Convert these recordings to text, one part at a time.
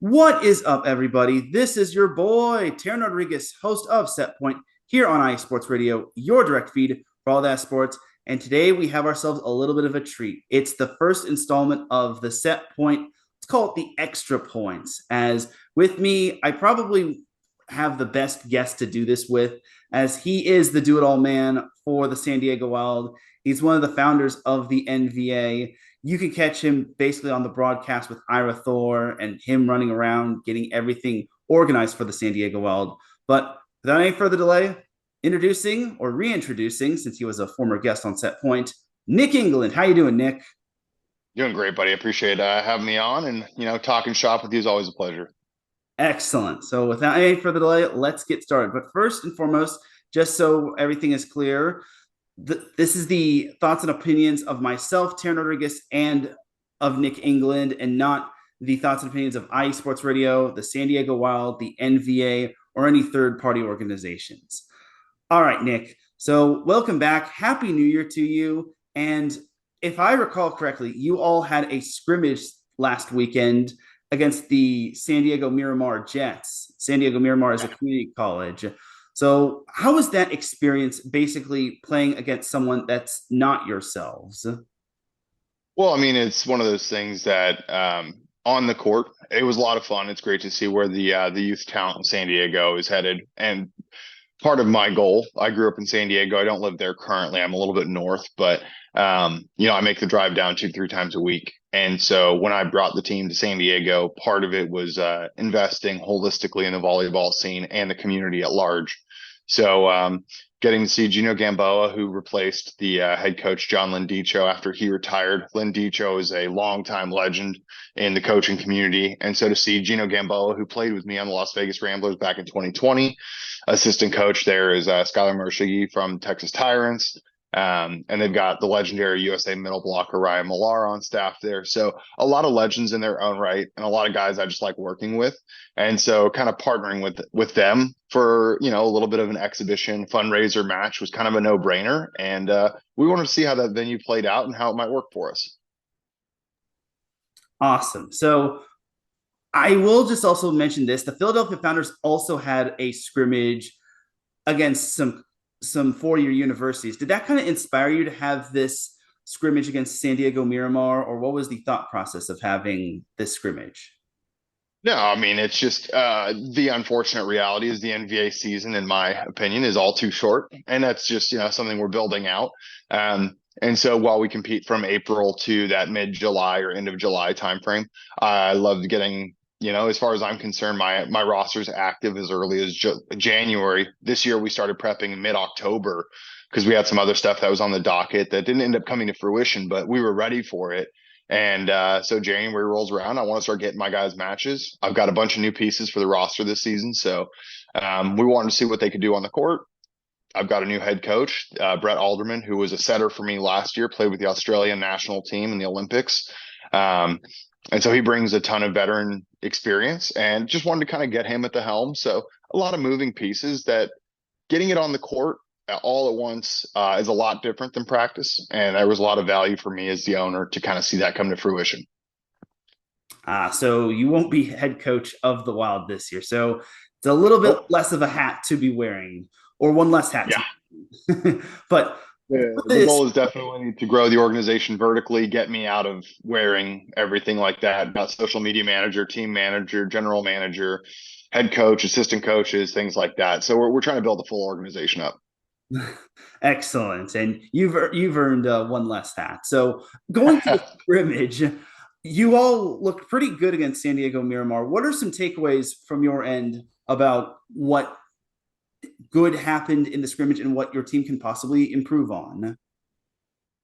What is up, everybody? This is your boy, Teran Rodriguez, host of Set Point here on iSports Radio, your direct feed for all that sports. And today we have ourselves a little bit of a treat. It's the first installment of the Set Point. Let's call it the extra points. As with me, I probably have the best guest to do this with, as he is the do it all man for the San Diego Wild. He's one of the founders of the NVA. You can catch him basically on the broadcast with Ira Thor and him running around getting everything organized for the San Diego Wild. But without any further delay, introducing or reintroducing, since he was a former guest on Set Point, Nick England. How you doing, Nick? Doing great, buddy. Appreciate having me on, and talking shop with you is always a pleasure. Excellent. So without any further delay, let's get started. But first and foremost, just so everything is clear, this is the thoughts and opinions of myself, Teran Rodriguez, and of Nick England, and not the thoughts and opinions of iSports Radio, the San Diego Wild, the NVA, or any third-party organizations. All right, Nick. So welcome back. Happy New Year to you. And if I recall correctly, you all had a scrimmage last weekend against the San Diego Miramar Jets. San Diego Miramar is a community college. So, how was that experience basically playing against someone that's not yourselves? Well, I mean, it's one of those things that on the court, it was a lot of fun. It's great to see where the youth talent in San Diego is headed. And part of my goal, I grew up in San Diego. I don't live there currently. I'm a little bit north, but I make the drive down 2-3 times a week. And so when I brought the team to San Diego, part of it was investing holistically in the volleyball scene and the community at large. So getting to see Gino Gamboa, who replaced the head coach John Lindicho after he retired. Lindicho is a longtime legend in the coaching community. And so to see Gino Gamboa, who played with me on the Las Vegas Ramblers back in 2020, assistant coach there is Skylar Marshigi from Texas Tyrants. And they've got the legendary USA middle blocker Ryan Millar on staff there. So a lot of legends in their own right, and a lot of guys I just like working with. And so kind of partnering with them for, a little bit of an exhibition fundraiser match was kind of a no-brainer. And we wanted to see how that venue played out and how it might work for us. Awesome. So, I will just also mention this. The Philadelphia Founders also had a scrimmage against some four-year universities. Did that kind of inspire you to have this scrimmage against San Diego Miramar, or what was the thought process of having this scrimmage? No, I mean, it's just the unfortunate reality is the NBA season, in my opinion, is all too short. And that's just, something we're building out. And so while we compete from April to that mid-July or end of July timeframe, I loved getting, as far as I'm concerned, my roster's active as early as January. This year, we started prepping mid-October because we had some other stuff that was on the docket that didn't end up coming to fruition, but we were ready for it. And so January rolls around. I want to start getting my guys matches. I've got a bunch of new pieces for the roster this season. So we wanted to see what they could do on the court. I've got a new head coach, Brett Alderman, who was a setter for me last year, played with the Australian national team in the Olympics. And so he brings a ton of veteran experience and just wanted to kind of get him at the helm. So a lot of moving pieces that getting it on the court all at once is a lot different than practice. And there was a lot of value for me as the owner to kind of see that come to fruition. So you won't be head coach of the Wild this year. So it's a little bit Nope. less of a hat to be wearing, or one less hat Yeah. to but The this, goal is definitely to grow the organization vertically, get me out of wearing everything like that. Got social media manager, team manager, general manager, head coach, assistant coaches, things like that. So we're trying to build a full organization up. excellent. And you've earned one less hat. So going to the scrimmage, you all looked pretty good against San Diego Miramar. What are some takeaways from your end about what good happened in the scrimmage and what your team can possibly improve on?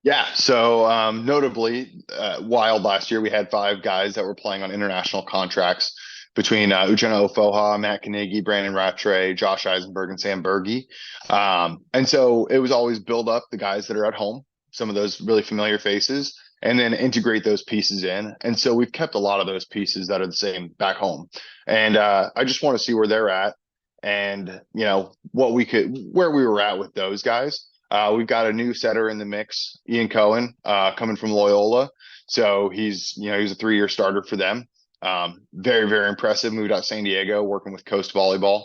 Yeah. So notably, Wild last year, we had 5 guys that were playing on international contracts between Uchenna Ofoha, Matt Carnegie, Brandon Rattray, Josh Eisenberg, and Sam Berge. And so it was always build up the guys that are at home, some of those really familiar faces, and then integrate those pieces in. And so we've kept a lot of those pieces that are the same back home. And I just want to see where they're at and, where we were at with those guys. We've got a new setter in the mix, Ian Cohen, coming from Loyola. So he's a 3-year starter for them. Very, very impressive. Moved out to San Diego, working with Coast Volleyball.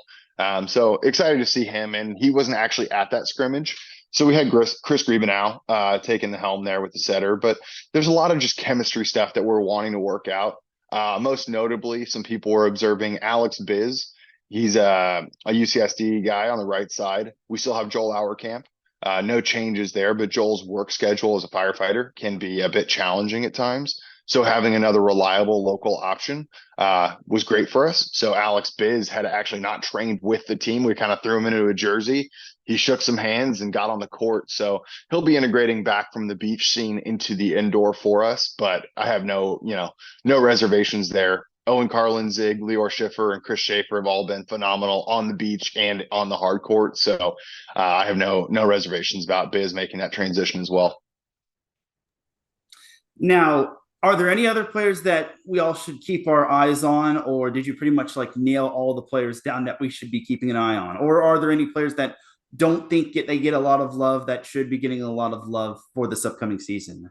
So excited to see him. And he wasn't actually at that scrimmage. So we had Chris Griebenow taking the helm there with the setter. But there's a lot of just chemistry stuff that we're wanting to work out. Most notably, some people were observing Alex Biz. He's a UCSD guy on the right side. We still have Joel Auerkamp. No changes there, but Joel's work schedule as a firefighter can be a bit challenging at times. So having another reliable local option was great for us. So Alex Biz had actually not trained with the team. We kind of threw him into a jersey. He shook some hands and got on the court. So he'll be integrating back from the beach scene into the indoor for us. But I have no reservations there. Owen Carlinzig, Lior Schiffer, and Chris Schaefer have all been phenomenal on the beach and on the hard court. So I have no reservations about Biz making that transition as well. Now, are there any other players that we all should keep our eyes on, or did you pretty much like nail all the players down that we should be keeping an eye on? Or are there any players that don't think they get a lot of love that should be getting a lot of love for this upcoming season?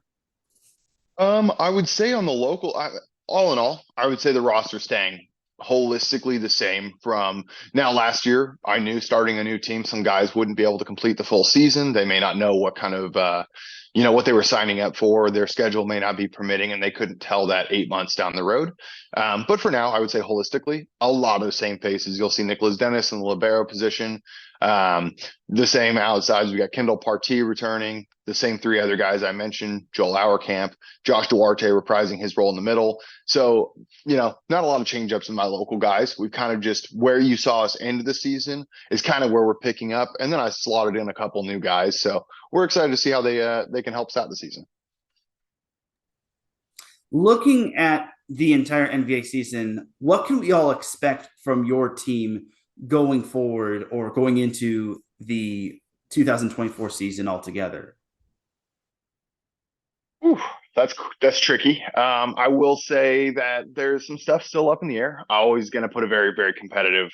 I would say on the local, all in all, I would say the roster staying holistically the same from now. Last year, I knew starting a new team, some guys wouldn't be able to complete the full season. They may not know what kind of, what they were signing up for. Their schedule may not be permitting, and they couldn't tell that 8 months down the road. But for now, I would say holistically, a lot of the same faces. You'll see Nicholas Dennis in the libero position. The same outsides. We got Kendall Partee returning. The same three other guys I mentioned, Joel Auerkamp, Josh Duarte reprising his role in the middle. So, not a lot of change-ups in my local guys. We've kind of just where you saw us end the season is kind of where we're picking up. And then I slotted in a couple new guys. So we're excited to see how they can help us out this season. Looking at the entire NBA season, what can we all expect from your team going forward or going into the 2024 season altogether? Ooh, that's tricky. I will say that there's some stuff still up in the air. I'm always going to put a very, very competitive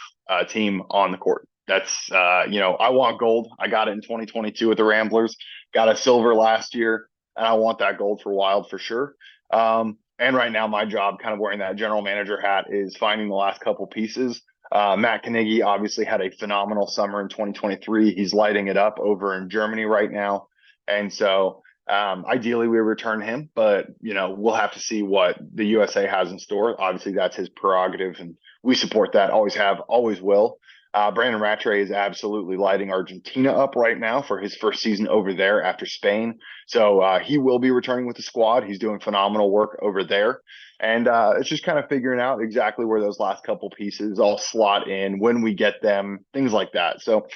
team on the court. That's I want gold. I got it in 2022 with the Ramblers. Got a silver last year, and I want that gold for Wild for sure. And right now, my job, kind of wearing that general manager hat, is finding the last couple pieces. Matt Knigge obviously had a phenomenal summer in 2023. He's lighting it up over in Germany right now, and so. Ideally, we return him, but we'll have to see what the USA has in store. Obviously, that's his prerogative, and we support that. Always have, always will. Brandon Rattray is absolutely lighting Argentina up right now for his first season over there after Spain. So he will be returning with the squad. He's doing phenomenal work over there. And it's just kind of figuring out exactly where those last couple pieces all slot in, when we get them, things like that. So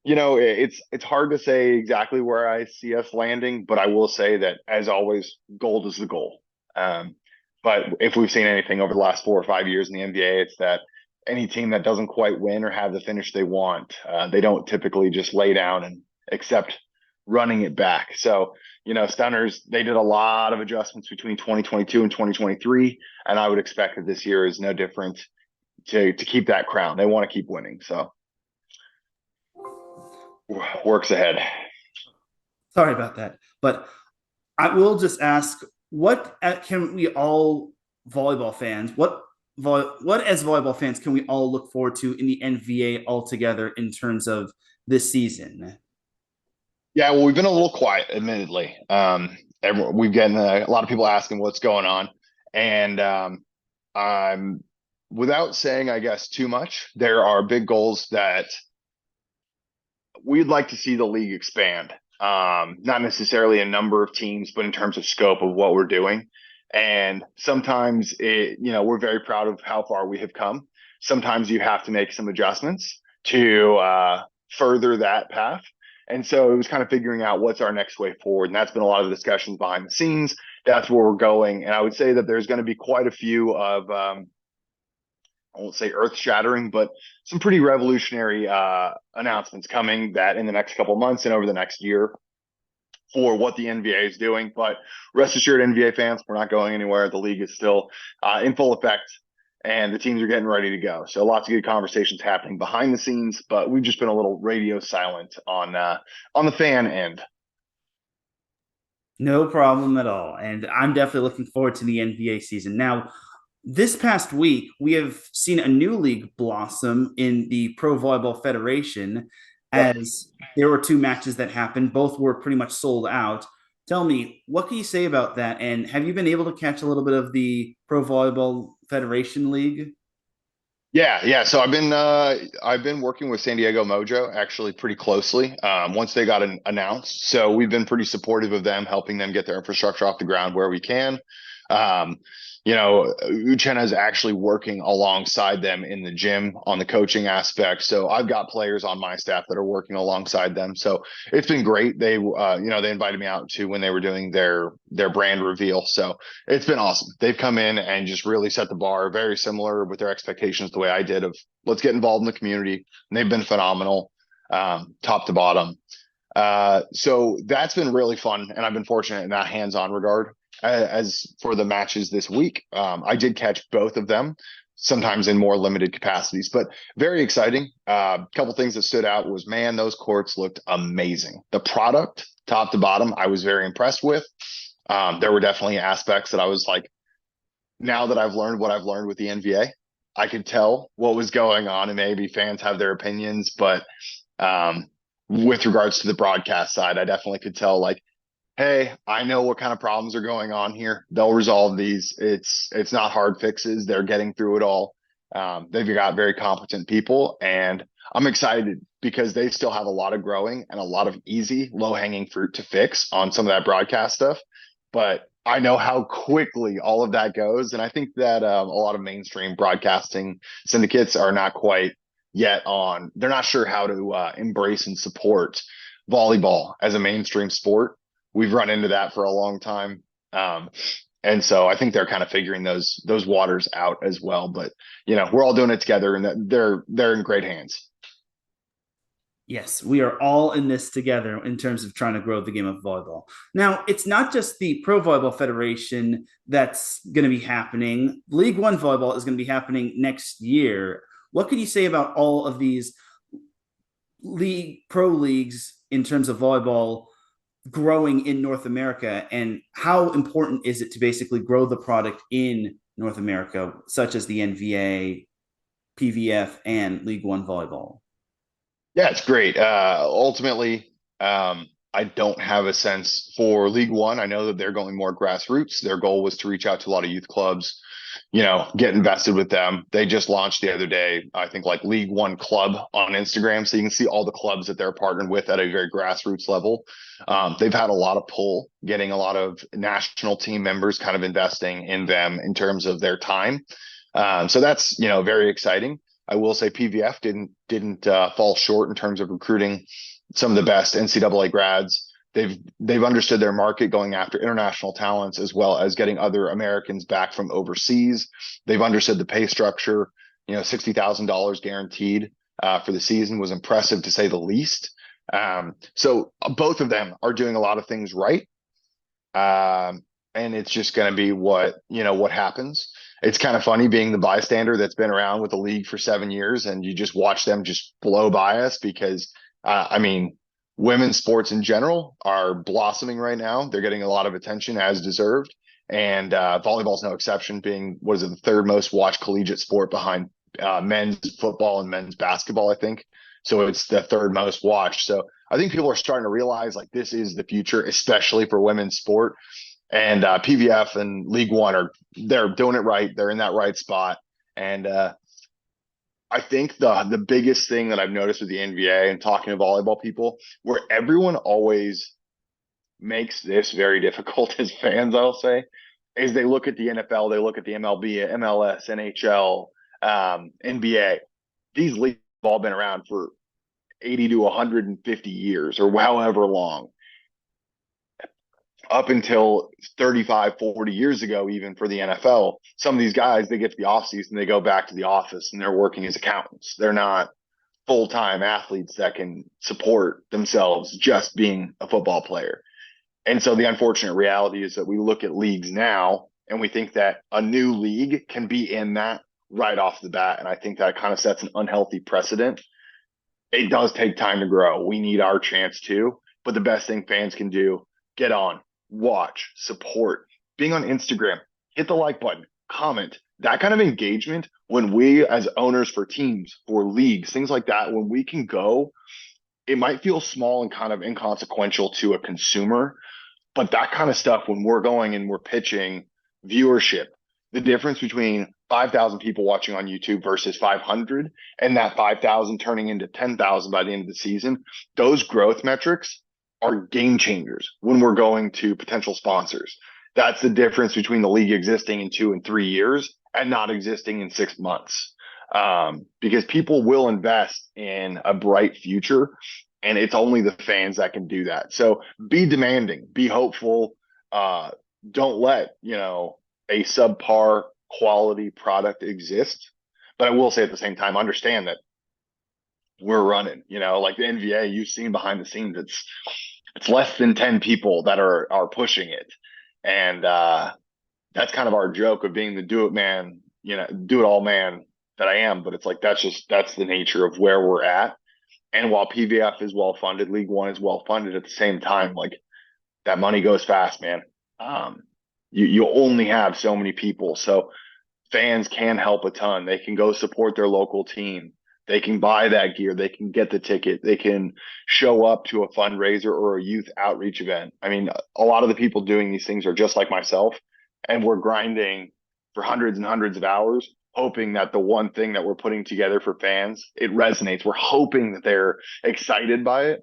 it's hard to say exactly where I see us landing, but I will say that, as always, gold is the goal. But if we've seen anything over the last 4 or 5 years in the NBA, it's that any team that doesn't quite win or have the finish they want, they don't typically just lay down and accept running it back. So, Stunners, they did a lot of adjustments between 2022 and 2023, and I would expect that this year is no different to keep that crown. They want to keep winning, so. Works ahead. Sorry about that, but I will just ask: what can we all volleyball fans? What as volleyball fans can we all look forward to in the NBA altogether in terms of this season? Yeah, well, we've been a little quiet, admittedly. We've gotten a lot of people asking what's going on, and I'm without saying, I guess, too much. There are big goals that we'd like to see the league expand. Not necessarily a number of teams, but in terms of scope of what we're doing. And sometimes we're very proud of how far we have come. Sometimes you have to make some adjustments to further that path. And so it was kind of figuring out what's our next way forward. And that's been a lot of the discussions behind the scenes. That's where we're going. And I would say that there's going to be quite a few of I won't say earth-shattering, but some pretty revolutionary announcements coming that in the next couple months and over the next year for what the NBA is doing. But rest assured, NBA fans, we're not going anywhere. The league is still in full effect, and the teams are getting ready to go. So lots of good conversations happening behind the scenes, but we've just been a little radio silent on the fan end. No problem at all. And I'm definitely looking forward to the NBA season. Now, This past week, we have seen a new league blossom in the Pro Volleyball Federation Yep. as there were two matches that happened. Both were pretty much sold out. Tell me, what can you say about that? And have you been able to catch a little bit of the Pro Volleyball Federation League? Yeah. So I've been working with San Diego Mojo actually pretty closely. Once they got announced, so we've been pretty supportive of them, helping them get their infrastructure off the ground where we can. Um, Uchenna is actually working alongside them in the gym on the coaching aspect. So I've got players on my staff that are working alongside them. So it's been great. They invited me out to when they were doing their brand reveal. So it's been awesome. They've come in and just really set the bar very similar with their expectations the way I did of let's get involved in the community. And they've been phenomenal, top to bottom. So that's been really fun. And I've been fortunate in that hands-on regard. As for the matches this week, I did catch both of them, sometimes in more limited capacities, but very exciting. A couple things that stood out was, man, those courts looked amazing. The product, top to bottom, I was very impressed with. There were definitely aspects that I was like, now that I've learned what I've learned with the NVA, I could tell what was going on, and maybe fans have their opinions, but with regards to the broadcast side, I definitely could tell like, hey, I know what kind of problems are going on here. They'll resolve these. It's not hard fixes. They're getting through it all. They've got very competent people, and I'm excited because they still have a lot of growing and a lot of easy, low-hanging fruit to fix on some of that broadcast stuff. But I know how quickly all of that goes, and I think that a lot of mainstream broadcasting syndicates are not quite yet on. They're not sure how to embrace and support volleyball as a mainstream sport. We've run into that for a long time. And so I think they're kind of figuring those waters out as well. But we're all doing it together, and they're in great hands. Yes, we are all in this together in terms of trying to grow the game of volleyball. Now, it's not just the Pro Volleyball Federation that's going to be happening. League One Volleyball is going to be happening next year. What could you say about all of these pro leagues in terms of volleyball growing in North America, and how important is it to basically grow the product in North America, such as the NVA, PVF, and League One Volleyball? Yeah, it's great. Ultimately, I don't have a sense for League One. I know that they're going more grassroots. Their goal was to reach out to a lot of youth clubs, get invested with them. They just launched the other day, I think, like League One Club on Instagram. So you can see all the clubs that they're partnered with at a very grassroots level. They've had a lot of pull, getting a lot of national team members kind of investing in them in terms of their time. So that's, very exciting. I will say PVF didn't fall short in terms of recruiting some of the best NCAA grads. They've understood their market, going after international talents as well as getting other Americans back from overseas. They've understood the pay structure. $60,000 guaranteed for the season was impressive to say the least. So both of them are doing a lot of things right. And it's just going to be what happens. It's kind of funny being the bystander that's been around with the league for 7 years, and you just watch them just blow by us because, women's sports in general are blossoming right now. They're getting a lot of attention as deserved. And volleyball's no exception, being, what is it, the third most watched collegiate sport behind men's football and men's basketball, I think. So it's the third most watched. So I think people are starting to realize like this is the future, especially for women's sport. And PVF and League One they're doing it right. They're in that right spot. And I think the biggest thing that I've noticed with the NBA and talking to volleyball people, where everyone always makes this very difficult as fans, I'll say, is they look at the NFL, they look at the MLB, MLS, NHL, NBA. These leagues have all been around for 80 to 150 years or however long. Up until 35, 40 years ago, even for the NFL, some of these guys, they get to the offseason, they go back to the office and they're working as accountants. They're not full-time athletes that can support themselves just being a football player. And so the unfortunate reality is that we look at leagues now and we think that a new league can be in that right off the bat. And I think that kind of sets an unhealthy precedent. It does take time to grow. We need our chance too. But the best thing fans can do, get on, watch, support, being on Instagram, hit the like button, comment, that kind of engagement, when we as owners for teams, for leagues, things like that, when we can go, it might feel small and kind of inconsequential to a consumer, but that kind of stuff, when we're going and we're pitching viewership, the difference between 5,000 people watching on YouTube versus 500, and that 5,000 turning into 10,000 by the end of the season, those growth metrics are game changers when we're going to potential sponsors. That's the difference between the league existing in 2 and 3 years and not existing in 6 months. Because people will invest in a bright future, and it's only the fans that can do that. So be demanding, be hopeful. Don't let, a subpar quality product exist. But I will say at the same time, understand that we're running, like the NBA, you've seen behind the scenes, it's less than 10 people that are pushing it. And that's kind of our joke of being the do it all man that I am. But it's like, that's the nature of where we're at. And while PVF is well funded, League One is well funded at the same time, like that money goes fast, man. You only have so many people. So fans can help a ton. They can go support their local team. They can buy that gear. They can get the ticket. They can show up to a fundraiser or a youth outreach event. I mean, a lot of the people doing these things are just like myself, and we're grinding for hundreds and hundreds of hours, hoping that the one thing that we're putting together for fans, it resonates. We're hoping that they're excited by it.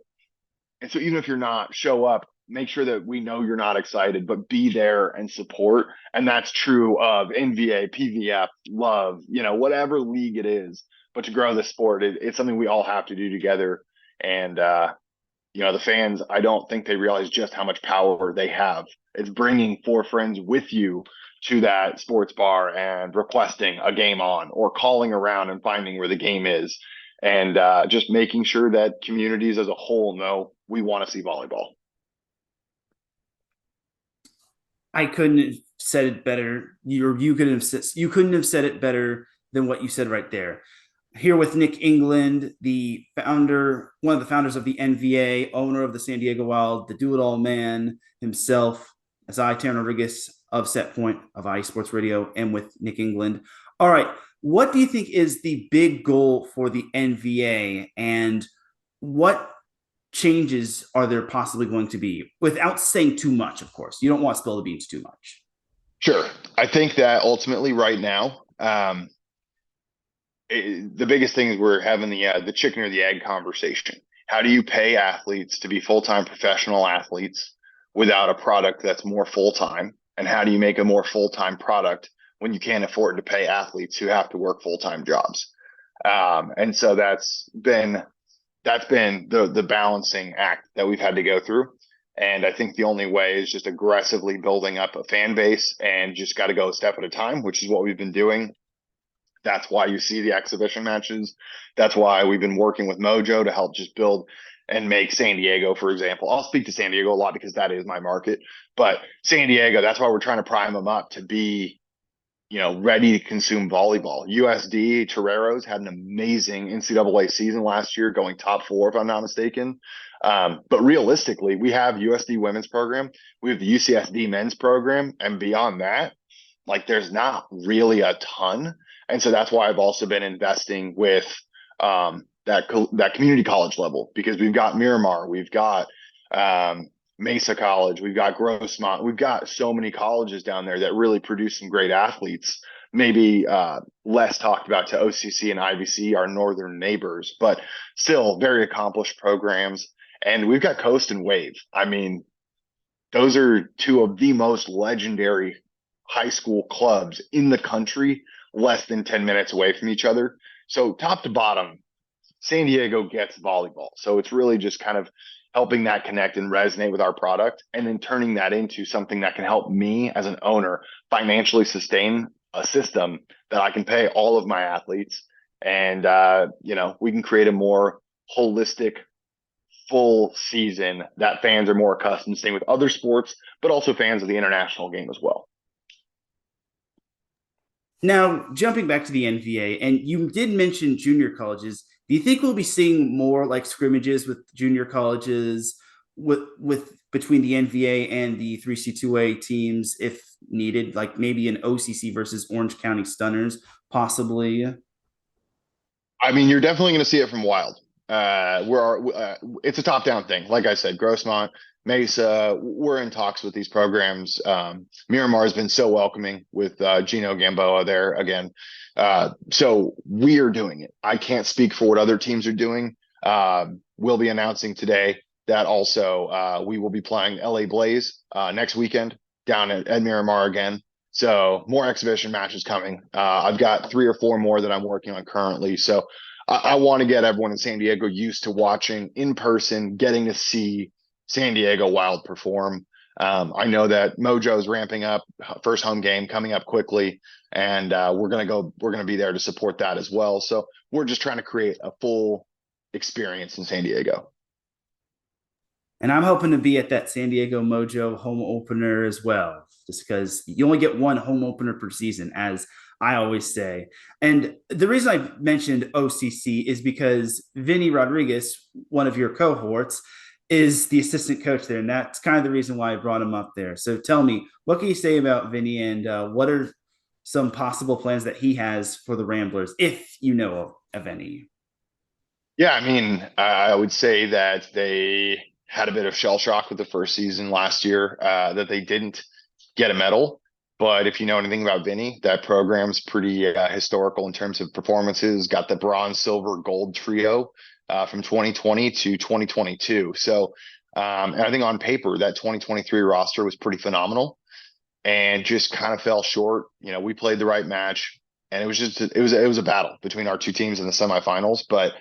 And so even if you're not, show up, make sure that we know you're not excited, but be there and support. And that's true of NVA, PVF, Love, whatever league it is. But to grow the sport, it's something we all have to do together. And, the fans, I don't think they realize just how much power they have. It's bringing 4 friends with you to that sports bar and requesting a game on, or calling around and finding where the game is, and just making sure that communities as a whole know we want to see volleyball. I couldn't have said it better. You couldn't have said it better than what you said right there. Here with Nick England, one of the founders of the NVA, owner of the San Diego Wild, the do-it-all man himself, as Teran Rodriguez of Set Point of iSports Radio, and with Nick England. All right, what do you think is the big goal for the NVA, and what changes are there possibly going to be? Without saying too much, of course. You don't want to spill the beans too much. Sure. I think that ultimately right now, the biggest thing is we're having the chicken or the egg conversation. How do you pay athletes to be full-time professional athletes without a product that's more full-time? And how do you make a more full-time product when you can't afford to pay athletes who have to work full-time jobs? And so that's been the balancing act that we've had to go through. And I think the only way is just aggressively building up a fan base, and just got to go a step at a time, which is what we've been doing. That's why you see the exhibition matches. That's why we've been working with Mojo to help just build and make San Diego, for example. I'll speak to San Diego a lot because that is my market. But San Diego, that's why we're trying to prime them up to be, ready to consume volleyball. USD Toreros had an amazing NCAA season last year, going top 4, if I'm not mistaken. But realistically, we have USD women's program. We have the UCSD men's program. And beyond that, like, there's not really a ton. And so that's why I've also been investing with that community college level, because we've got Miramar, we've got Mesa College, we've got Grossmont, we've got so many colleges down there that really produce some great athletes. Maybe less talked about to OCC and IVC, our northern neighbors, but still very accomplished programs. And we've got Coast and Wave. I mean, those are 2 of the most legendary high school clubs in the country, less than 10 minutes away from each other. So top to bottom, San Diego gets volleyball. So it's really just kind of helping that connect and resonate with our product, and then turning that into something that can help me as an owner financially sustain a system that I can pay all of my athletes. And, we can create a more holistic, full season that fans are more accustomed to seeing with other sports, but also fans of the international game as well. Now, jumping back to the NVA, and you did mention junior colleges. Do you think we'll be seeing more like scrimmages with junior colleges with between the NVA and the 3C2A teams, if needed, like maybe an OCC versus Orange County Stunners, possibly? I mean, you're definitely going to see it from Wild. It's a top-down thing. Like I said, Grossmont, Mesa, we're in talks with these programs. Miramar has been so welcoming with Gino Gamboa there again. So we are doing it. I can't speak for what other teams are doing. We'll be announcing today that also we will be playing LA Blaze next weekend down at Miramar again. So more exhibition matches coming. I've got 3 or 4 more that I'm working on currently. So I want to get everyone in San Diego used to watching in person, getting to see San Diego Wild perform. I know that Mojo's ramping up, first home game coming up quickly, and we're gonna be there to support that as well. So we're just trying to create a full experience in San Diego. And I'm hoping to be at that San Diego Mojo home opener as well, just because you only get one home opener per season, as I always say. And the reason I mentioned OCC is because Vinny Rodriguez, one of your cohorts, is the assistant coach there. And that's kind of the reason why I brought him up there. So tell me, what can you say about Vinny, and what are some possible plans that he has for the Ramblers, if you know of any? Yeah, I mean, I would say that they had a bit of shell shock with the first season last year, that they didn't get a medal. But if you know anything about Vinny, that program's pretty historical in terms of performances. Got the bronze, silver, gold trio from 2020 to 2022. So, and I think on paper that 2023 roster was pretty phenomenal, and just kind of fell short. You know, we played the right match, and it was a battle between our two teams in the semifinals. But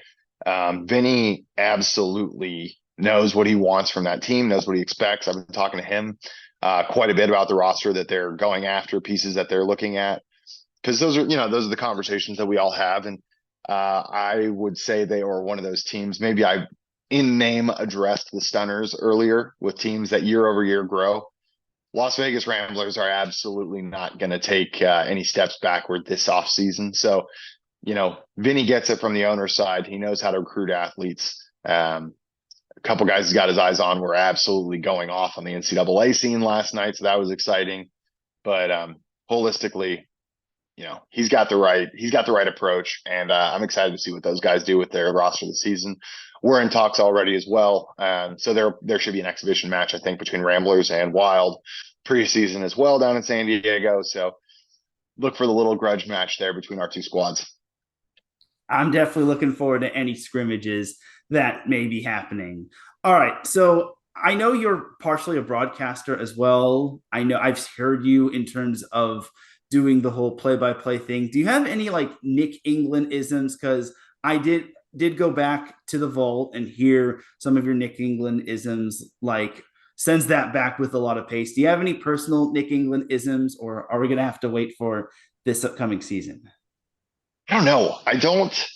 Vinny absolutely knows what he wants from that team, knows what he expects. I've been talking to him quite a bit about the roster that they're going after, pieces that they're looking at, because those are the conversations that we all have. And I would say they are one of those teams. Maybe I in name addressed the Stunners earlier with teams that year over year grow. Las Vegas Ramblers are absolutely not going to take any steps backward this offseason. So, Vinny gets it from the owner's side. He knows how to recruit athletes. A couple guys he's got his eyes on were absolutely going off on the NCAA scene last night, so that was exciting. But holistically, he's got the right approach, and I'm excited to see what those guys do with their roster this season. We're in talks already as well, so there should be an exhibition match, I think, between Ramblers and Wild preseason as well down in San Diego. So look for the little grudge match there between our two squads. I'm definitely looking forward to any scrimmages that may be happening. All right. So I know you're partially a broadcaster as well. I know I've heard you in terms of doing the whole play-by-play thing. Do you have any like Nick England isms? Because I did go back to the vault and hear some of your Nick England isms, like sends that back with a lot of pace. Do you have any personal Nick England isms, or are we going to have to wait for this upcoming season? I don't know. I don't.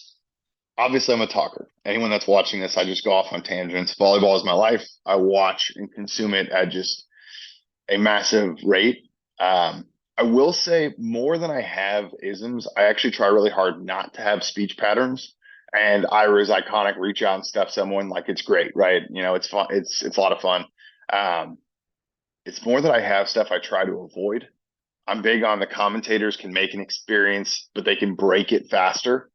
Obviously, I'm a talker. Anyone that's watching this, I just go off on tangents. Volleyball is my life. I watch and consume it at just a massive rate. I will say more than I have isms, I actually try really hard not to have speech patterns. And Ira's iconic reach out and stuff someone, like, it's great, right? It's fun. It's a lot of fun. It's more that I have stuff I try to avoid. I'm big on the commentators can make an experience, but they can break it faster.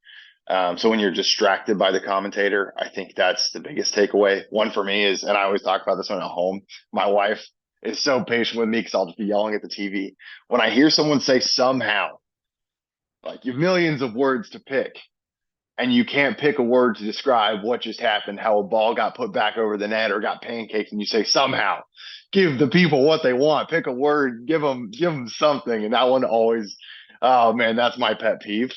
So when you're distracted by the commentator, I think that's the biggest takeaway. One for me is, and I always talk about this when I'm at home, my wife is so patient with me because I'll just be yelling at the TV. When I hear someone say somehow, like, you have millions of words to pick, and you can't pick a word to describe what just happened, how a ball got put back over the net or got pancaked, and you say somehow, give the people what they want, pick a word, give them something. And that one always, oh man, that's my pet peeve.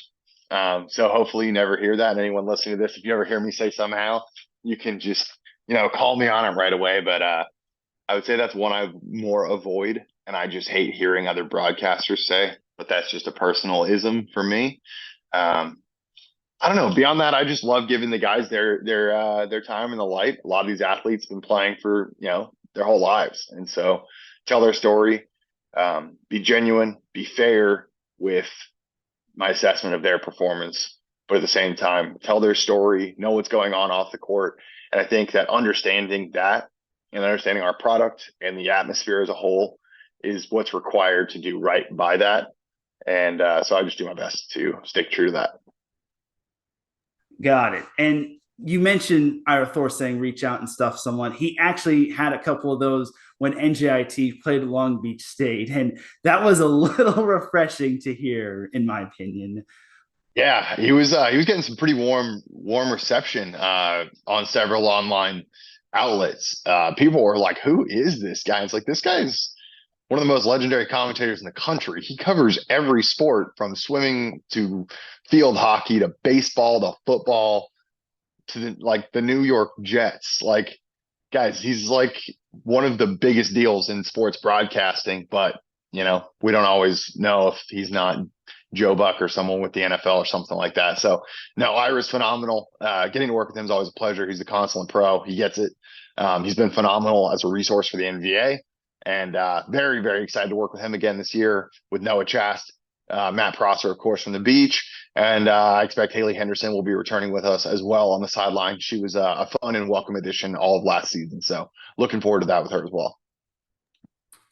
So hopefully you never hear that. And anyone listening to this, if you ever hear me say somehow, you can just, call me on it right away. But I would say that's one I more avoid, and I just hate hearing other broadcasters say, but that's just a personal ism for me. I don't know. Beyond that, I just love giving the guys their time in the light. A lot of these athletes have been playing for, their whole lives. And so tell their story, be genuine, be fair with my assessment of their performance, but at the same time, tell their story, know what's going on off the court. And I think that understanding that and understanding our product and the atmosphere as a whole is what's required to do right by that. And so I just do my best to stick true to that. Got it. And you mentioned Ira Thor saying reach out and stuff someone. He actually had a couple of those when NJIT played Long Beach State. And that was a little refreshing to hear, in my opinion. Yeah, he was getting some pretty warm reception on several online outlets. People were like, "Who is this guy?" It's like this guy's one of the most legendary commentators in the country. He covers every sport from swimming to field hockey to baseball to football to the New York Jets. Like, guys, he's like one of the biggest deals in sports broadcasting, but we don't always know if he's not Joe Buck or someone with the NFL or something like that. So no, Ira's phenomenal. Getting to work with him is always a pleasure. He's a consummate pro. He gets it. He's been phenomenal as a resource for the NBA, and very, very excited to work with him again this year with Noah Chast, Matt Prosser, of course, from the beach. And I expect Haley Henderson will be returning with us as well on the sideline. She was a fun and welcome addition all of last season. So looking forward to that with her as well.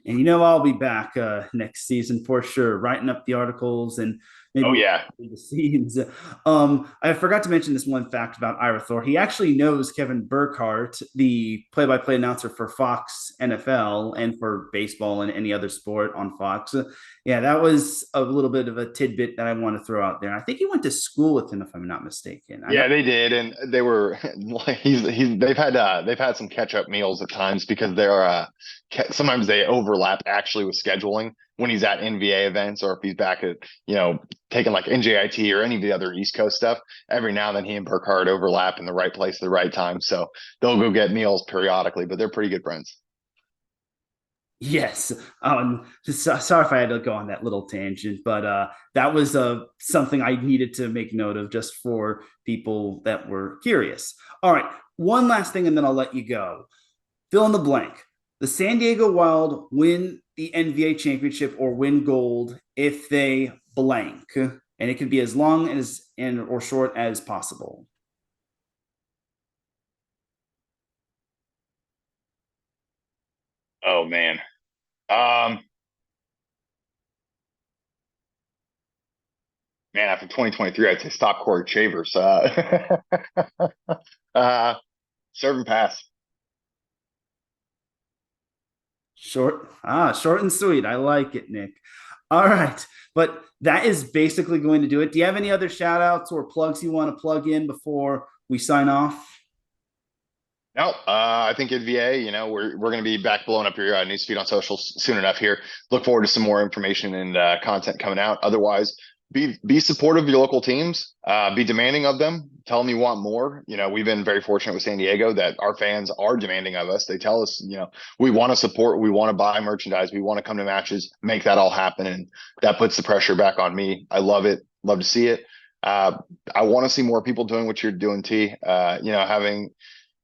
And I'll be back next season for sure, writing up the articles and maybe Oh yeah, the scenes. I forgot to mention this one fact about Ira Thor. He actually knows Kevin Burkhardt, the play-by-play announcer for Fox NFL and for baseball and any other sport on Fox. Yeah, that was a little bit of a tidbit that I want to throw out there. I think he went to school with him, if I'm not mistaken. yeah, they did, and they were they've had some catch-up meals at times because they're sometimes they overlap actually with scheduling when he's at NBA events or if he's back at taking like NJIT or any of the other East Coast stuff. Every now and then he and Burkhardt overlap in the right place at the right time, so they'll go get meals periodically, but they're pretty good friends. Yes. Sorry if I had to go on that little tangent, but that was something I needed to make note of just for people that were curious. All right. One last thing, and then I'll let you go. Fill in the blank. The San Diego Wild win the NBA championship or win gold if they blank, and it could be as long as or short as possible. Oh man. Um, Man, after 2023, I'd say stop Corey Chavers. Uh, serve and pass. Short and sweet. I like it, Nick. All right. But that is basically going to do it. Do you have any other shout outs or plugs you want to plug in before we sign off? No, I think NVA, we're going to be back blowing up your newsfeed on socials soon enough here. Look forward to some more information and content coming out. Otherwise, be supportive of your local teams. Be demanding of them. Tell them you want more. We've been very fortunate with San Diego that our fans are demanding of us. They tell us, we want to support, we want to buy merchandise, we want to come to matches, make that all happen, and that puts the pressure back on me. I love it. Love to see it. I want to see more people doing what you're doing, T.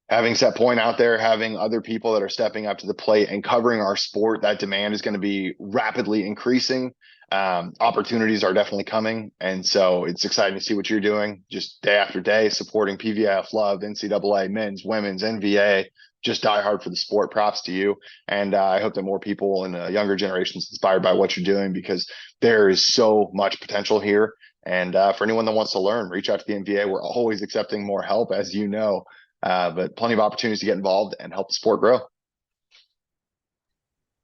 Having Set Point out there, having other people that are stepping up to the plate and covering our sport, that demand is going to be rapidly increasing. Opportunities are definitely coming. And so it's exciting to see what you're doing just day after day, supporting PVF, Love, NCAA, men's, women's, NBA, just die hard for the sport. Props to you. And I hope that more people in the younger generations inspired by what you're doing, because there is so much potential here. And for anyone that wants to learn, reach out to the NBA. We're always accepting more help, as you know. But plenty of opportunities to get involved and help the sport grow.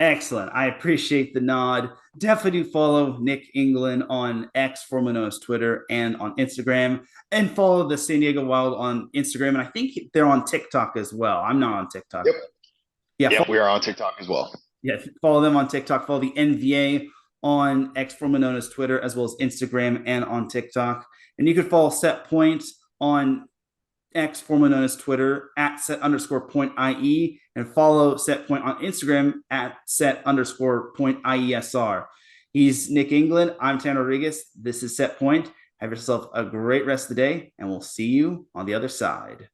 Excellent. I appreciate the nod. Definitely do follow Nick England on X, formerly known as Twitter, and on Instagram, and follow the San Diego Wild on Instagram. And I think they're on TikTok as well. I'm not on TikTok. Yep. Yeah. We are on TikTok as well. Yeah. Follow them on TikTok. Follow the NVA on X, formerly known as Twitter, as well as Instagram and on TikTok. And you can follow Set Point on X, formerly known as Twitter, at set_point.ie, and follow Set Point on Instagram at set_point.iesr. He's Nick England. I'm Teran Rodriguez. This is Set Point. Have yourself a great rest of the day, and we'll see you on the other side.